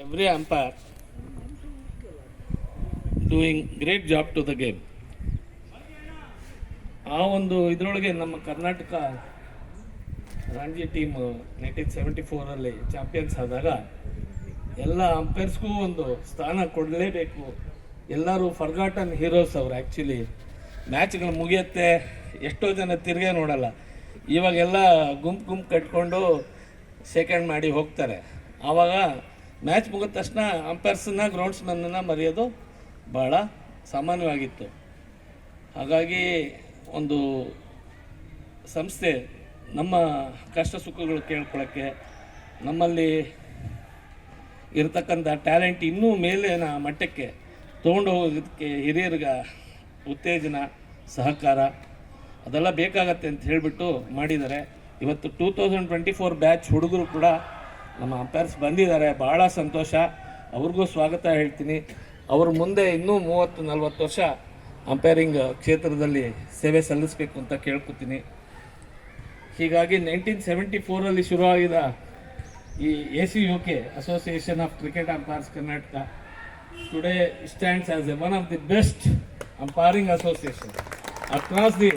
Every umpire doing great job to the game. ಆ ಒಂದು ಇದರೊಳಗೆ ನಮ್ಮ ಕರ್ನಾಟಕ ರಣಜಿ ಟೀಮ್ 1974 ಚಾಂಪಿಯನ್ಸ್ ಆದಾಗ ಎಲ್ಲ ಅಂಪೈರ್ಸ್ಗೂ ಒಂದು ಸ್ಥಾನ ಕೊಡಲೇಬೇಕು. ಎಲ್ಲರೂ ಫರ್ಗಾಟನ್ ಹೀರೋಸ್ ಅವರು. ಆ್ಯಕ್ಚುಲಿ ಮ್ಯಾಚ್ಗಳು ಮುಗಿಯುತ್ತೆ, ಎಷ್ಟೋ ಜನ ತಿರುಗೇ ನೋಡಲ್ಲ. ಇವಾಗೆಲ್ಲ ಗುಂಪು ಕಟ್ಕೊಂಡು ಸೆಕೆಂಡ್ ಮಾಡಿ ಹೋಗ್ತಾರೆ. ಆವಾಗ ಮ್ಯಾಚ್ ಮುಗಿದ ತಕ್ಷಣ ಅಂಪೈರ್ಸನ್ನ ಗ್ರೌಂಡ್ಸ್ಮನ್ನ ಮರೆಯೋದು ಭಾಳ ಸಾಮಾನ್ಯವಾಗಿತ್ತು. ಹಾಗಾಗಿ ಒಂದು ಸಂಸ್ಥೆ ನಮ್ಮ ಕಷ್ಟ ಸುಖಗಳು ಕೇಳ್ಕೊಳ್ಳೋಕ್ಕೆ, ನಮ್ಮಲ್ಲಿ ಇರತಕ್ಕಂಥ ಟ್ಯಾಲೆಂಟ್ ಇನ್ನೂ ಮೇಲಿನ ಮಟ್ಟಕ್ಕೆ ತೊಗೊಂಡು ಹೋಗೋದಕ್ಕೆ ಹಿರಿಯರಿಗೆ ಉತ್ತೇಜನ, ಸಹಕಾರ ಅದೆಲ್ಲ ಬೇಕಾಗತ್ತೆ ಅಂತ ಹೇಳಿಬಿಟ್ಟು ಮಾಡಿದ್ದಾರೆ. ಇವತ್ತು 2024 ಬ್ಯಾಚ್ ಹುಡುಗರು ಕೂಡ ನಮ್ಮ ಅಂಪೈರ್ಸ್ ಬಂದಿದ್ದಾರೆ. ಭಾಳ ಸಂತೋಷ. ಅವ್ರಿಗೂ ಸ್ವಾಗತ ಹೇಳ್ತೀನಿ. ಅವ್ರ ಮುಂದೆ ಇನ್ನೂ 30-40 ವರ್ಷ ಅಂಪೈರಿಂಗ್ ಕ್ಷೇತ್ರದಲ್ಲಿ ಸೇವೆ ಸಲ್ಲಿಸಬೇಕು ಅಂತ ಕೇಳ್ಕೊತೀನಿ. ಹೀಗಾಗಿ 1974 ಶುರುವಾಗಿದ್ದ ಈ ACUK association of cricket umpires Karnataka today stands as one of the best umpiring association across the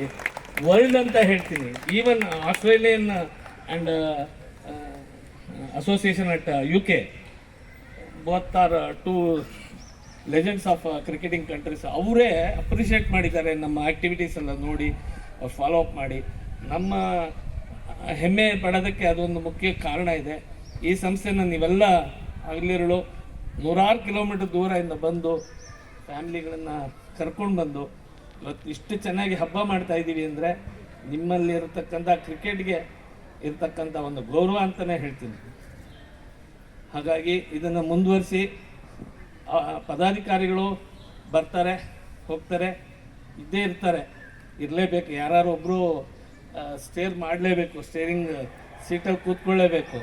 world ಅಂತ ಹೇಳ್ತೀನಿ. Even Australian and association at UK both are to legends of cricketing countries. ಅವರೇ ಅಪ್ರಿಷಿಯೇಟ್ ಮಾಡಿದ್ದಾರೆ ನಮ್ಮ activities ಎಲ್ಲ ನೋಡಿ, ಅವ್ರು follow up ಮಾಡಿ. ನಮ್ಮ ಹೆಮ್ಮೆ ಪಡೋದಕ್ಕೆ ಅದೊಂದು ಮುಖ್ಯ ಕಾರಣ ಇದೆ. ಈ ಸಂಸ್ಥೆನ ನೀವೆಲ್ಲ ಹಗಲಿರುಳು 100 ಕಿಲೋಮೀಟರ್ ದೂರದಿಂದ ಬಂದು ಫ್ಯಾಮ್ಲಿಗಳನ್ನು ಕರ್ಕೊಂಡು ಬಂದು ಇವತ್ತು ಇಷ್ಟು ಚೆನ್ನಾಗಿ ಹಬ್ಬ ಮಾಡ್ತಾ ಇದ್ದೀವಿ ಅಂದರೆ ನಿಮ್ಮಲ್ಲಿ ಇರತಕ್ಕಂಥ ಕ್ರಿಕೆಟ್ಗೆ ಇರತಕ್ಕಂಥ ಒಂದು ಗೌರವ ಅಂತಲೇ ಹೇಳ್ತೀನಿ. ಹಾಗಾಗಿ ಇದನ್ನು ಮುಂದುವರಿಸಿ. ಪದಾಧಿಕಾರಿಗಳು ಬರ್ತಾರೆ, ಹೋಗ್ತಾರೆ, ಇದ್ದೇ ಇರ್ತಾರೆ, ಇರಲೇಬೇಕು. ಯಾರು ಒಬ್ಬರು ಸ್ಟೇರ್ ಮಾಡಲೇಬೇಕು, ಸ್ಟೇರಿಂಗ್ ಸೀಟಲ್ಲಿ ಕೂತ್ಕೊಳ್ಳೇಬೇಕು.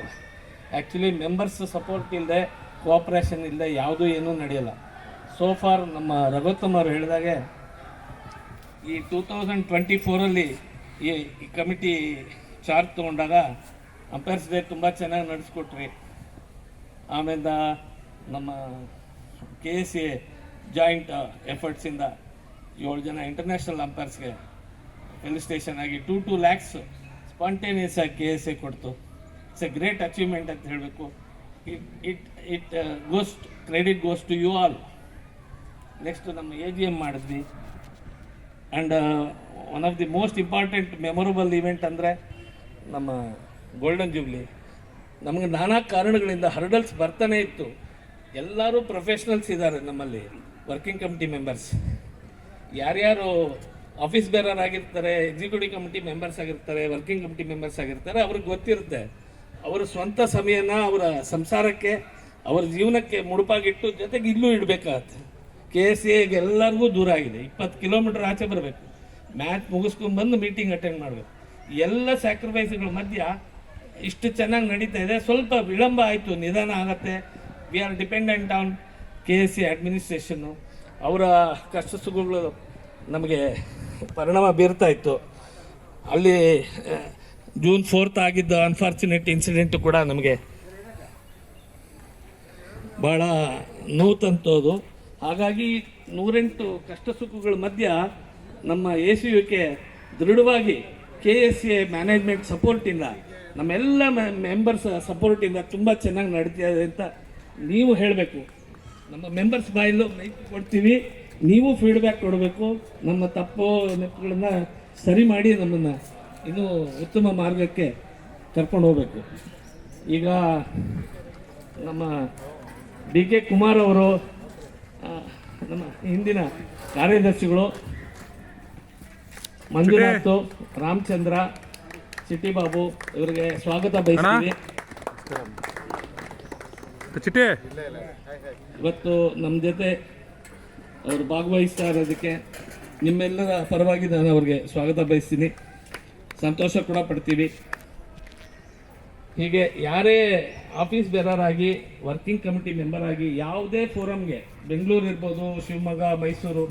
ಆ್ಯಕ್ಚುಲಿ ಮೆಂಬರ್ಸ್ ಸಪೋರ್ಟ್ ಇಲ್ಲದೆ, ಕೋಆಪ್ರೇಷನ್ ಇಲ್ಲದೆ ಯಾವುದೂ ಏನೂ ನಡೆಯಲ್ಲ. ಸೋ ಫಾರ್ ನಮ್ಮ ರಘುತ್ತಮ್ ಅವರು ಹೇಳಿದಾಗೆ ಈ 2024 ಈ ಕಮಿಟಿ ಚಾರ್ಜ್ ತೊಗೊಂಡಾಗ ಅಂಪೈರ್ಸ್ ಡೇ ತುಂಬ ಚೆನ್ನಾಗಿ ನಡೆಸ್ಕೊಟ್ರಿ. ಆಮೇಲೆ ನಮ್ಮ KSA ಜಾಯಿಂಟ್ ಎಫರ್ಟ್ಸಿಂದ 7 ಜನ ಇಂಟರ್ನ್ಯಾಷನಲ್ ಅಂಪೈರ್ಸ್ಗೆ ಫೆಲಿಸ್ಟೇಷನ್ ಆಗಿ 2 lakhs ಸ್ಪಾಂಟೇನಿಯಸ್ ಆಗಿ KSA ಕೊಡ್ತು. ಇಟ್ಸ್ ಎ ಗ್ರೇಟ್ ಅಚೀವ್ಮೆಂಟ್ ಅಂತ ಹೇಳಬೇಕು. It credit goes to you all. Next ನಮ್ಮ AGM ಮಾಡಿದ್ವಿ. And one of the most important memorable event ಅಂದರೆ ನಮ್ಮ ಗೋಲ್ಡನ್ ಜೂಬ್ಲಿ. ನಮಗೆ ನಾನಾ ಕಾರಣಗಳಿಂದ ಹರ್ಡಲ್ಸ್ ಬರ್ತಾನೆ ಇತ್ತು. ಎಲ್ಲರೂ ಪ್ರೊಫೆಷ್ನಲ್ಸ್ ಇದ್ದಾರೆ ನಮ್ಮಲ್ಲಿ, ವರ್ಕಿಂಗ್ ಕಮಿಟಿ ಮೆಂಬರ್ಸ್. ಯಾರ್ಯಾರು ಆಫೀಸ್ ಬೇರರ್ ಆಗಿರ್ತಾರೆ, ಎಕ್ಸಿಕ್ಯೂಟಿವ್ ಕಮಿಟಿ ಮೆಂಬರ್ಸ್ ಆಗಿರ್ತಾರೆ, ವರ್ಕಿಂಗ್ ಕಮಿಟಿ ಮೆಂಬರ್ಸ್ ಆಗಿರ್ತಾರೆ, ಅವ್ರಿಗೆ ಗೊತ್ತಿರುತ್ತೆ ಅವರ ಸ್ವಂತ ಸಮಯನ ಅವರ ಸಂಸಾರಕ್ಕೆ, ಅವರ ಜೀವನಕ್ಕೆ ಮುಡುಪಾಗಿಟ್ಟು ಜೊತೆಗೆ ಇಲ್ಲೂ ಇಡಬೇಕಾಗತ್ತೆ. KSAಗೆ ಎಲ್ಲರಿಗೂ ದೂರ ಆಗಿದೆ. 20 ಕಿಲೋಮೀಟರ್ ಆಚೆ ಬರಬೇಕು, ಮ್ಯಾಚ್ ಮುಗಿಸ್ಕೊಂಡು ಬಂದು ಮೀಟಿಂಗ್ ಅಟೆಂಡ್ ಮಾಡಬೇಕು. ಎಲ್ಲ ಸ್ಯಾಕ್ರಿಫೈಸ್ಗಳ ಮಧ್ಯ ಇಷ್ಟು ಚೆನ್ನಾಗಿ ನಡೀತಾ ಇದೆ. ಸ್ವಲ್ಪ ವಿಳಂಬ ಆಯಿತು, ನಿಧಾನ ಆಗತ್ತೆ. We are dependent on KSA ಅಡ್ಮಿನಿಸ್ಟ್ರೇಷನ್ನು. ಅವರ ಕಷ್ಟ ಸುಖಗಳು ನಮಗೆ ಪರಿಣಾಮ ಬೀರ್ತಾ ಇತ್ತು. ಅಲ್ಲಿ June 4 ಆಗಿದ್ದ ಅನ್ಫಾರ್ಚುನೇಟ್ ಇನ್ಸಿಡೆಂಟು ಕೂಡ ನಮಗೆ ಭಾಳ ನೋವು ತಂತೋದು. ಹಾಗಾಗಿ 108 ಕಷ್ಟ ಸುಖಗಳ ಮಧ್ಯ ನಮ್ಮ ACUK ದೃಢವಾಗಿ KSA ಮ್ಯಾನೇಜ್ಮೆಂಟ್ ಸಪೋರ್ಟಿಂದ, ನಮ್ಮೆಲ್ಲ ಮೆಂಬರ್ಸ್ ಸಪೋರ್ಟಿಂದ ತುಂಬ ಚೆನ್ನಾಗಿ ನಡೀತಿದೆ ಅಂತ ನೀವು ಹೇಳಬೇಕು. ನಮ್ಮ ಮೆಂಬರ್ಸ್ ಬಾಯಲ್ಲೂ ಮೈಕ್ ಕೊಡ್ತೀವಿ, ನೀವು ಫೀಡ್ಬ್ಯಾಕ್ ಕೊಡಬೇಕು. ನಮ್ಮ ತಪ್ಪು ನೆಪ್ಪುಗಳನ್ನು ಸರಿ ಮಾಡಿ ನಮ್ಮನ್ನು ಇನ್ನೂ ಉತ್ತಮ ಮಾರ್ಗಕ್ಕೆ ಕರ್ಕೊಂಡು ಹೋಗಬೇಕು. ಈಗ ನಮ್ಮ DK ಕುಮಾರ್ ಅವರು, ನಮ್ಮ ಹಿಂದಿನ ಕಾರ್ಯದರ್ಶಿಗಳು ಮಂಜುನಾಥ್, ರಾಮಚಂದ್ರ, ಚಿಟ್ಟಿ ಬಾಬು, ಇವರಿಗೆ ಸ್ವಾಗತ ಬಯಸ್ತೀವಿ. ಇವತ್ತು ನಮ್ಮ ಜೊತೆ ಅವರು ಭಾಗವಹಿಸ್ತಾ ಇರೋದಕ್ಕೆ ನಿಮ್ಮೆಲ್ಲರ ಪರವಾಗಿ ನಾನು ಅವ್ರಿಗೆ ಸ್ವಾಗತ ಬಯಸ್ತೀನಿ. ಸಂತೋಷ ಕೂಡ ಪಡ್ತೀವಿ. ಹೀಗೆ ಯಾರೇ ಆಫೀಸ್ ಬೇರರ್ ಆಗಿ, ವರ್ಕಿಂಗ್ ಕಮಿಟಿ ಮೆಂಬರ್ ಆಗಿ ಯಾವುದೇ ಫೋರಮ್ಗೆ, ಬೆಂಗಳೂರು ಇರ್ಬೋದು, ಶಿವಮೊಗ್ಗ, ಮೈಸೂರು,